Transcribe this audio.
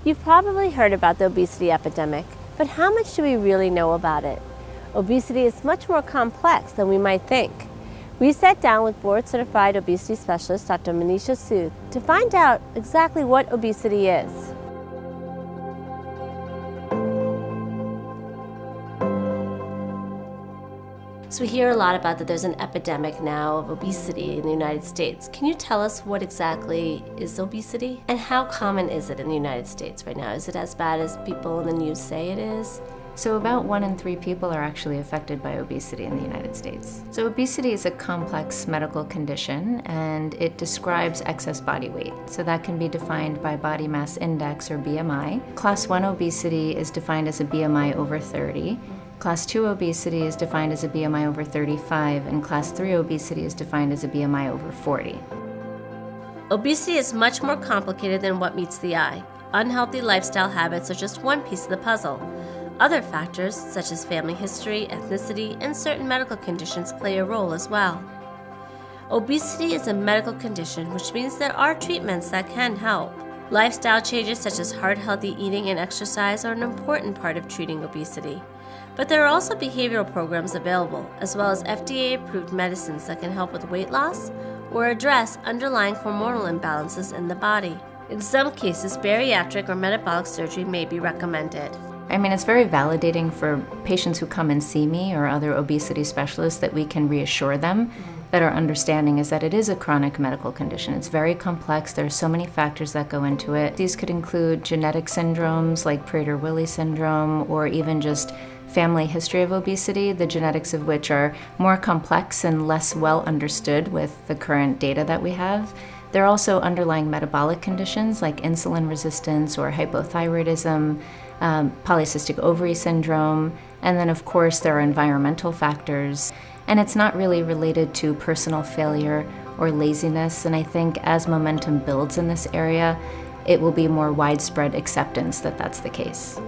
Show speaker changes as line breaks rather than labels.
You've probably heard about the obesity epidemic, but how much do we really know about it? Obesity is much more complex than we might think. We sat down with board-certified obesity specialist Dr. Minisha Sood to find out exactly what obesity is. So we hear a lot about that there's an epidemic now of obesity in the United States. Can you tell us what exactly is obesity? And how common is it in the United States right now? Is it as bad as people in the news say it is?
So about 1 in 3 people are actually affected by obesity in the United States. So obesity is a complex medical condition, and it describes excess body weight. So that can be defined by body mass index, or BMI. Class 1 obesity is defined as a BMI over 30. Class 2 obesity is defined as a BMI over 35, and Class 3 obesity is defined as a BMI over 40.
Obesity is much more complicated than what meets the eye. Unhealthy lifestyle habits are just one piece of the puzzle. Other factors, such as family history, ethnicity, and certain medical conditions play a role as well. Obesity is a medical condition, which means there are treatments that can help. Lifestyle changes such as heart-healthy eating and exercise are an important part of treating obesity. But there are also behavioral programs available, as well as FDA-approved medicines that can help with weight loss or address underlying hormonal imbalances in the body. In some cases, bariatric or metabolic surgery may be recommended.
I mean, it's very validating for patients who come and see me or other obesity specialists that we can reassure them that our understanding is that it is a chronic medical condition. It's very complex. There are so many factors that go into it. These could include genetic syndromes like Prader-Willi syndrome, or even just family history of obesity, the genetics of which are more complex and less well understood with the current data that we have. There are also underlying metabolic conditions like insulin resistance or hypothyroidism, polycystic ovary syndrome, and then of course there are environmental factors. And it's not really related to personal failure or laziness, and I think as momentum builds in this area, it will be more widespread acceptance that that's the case.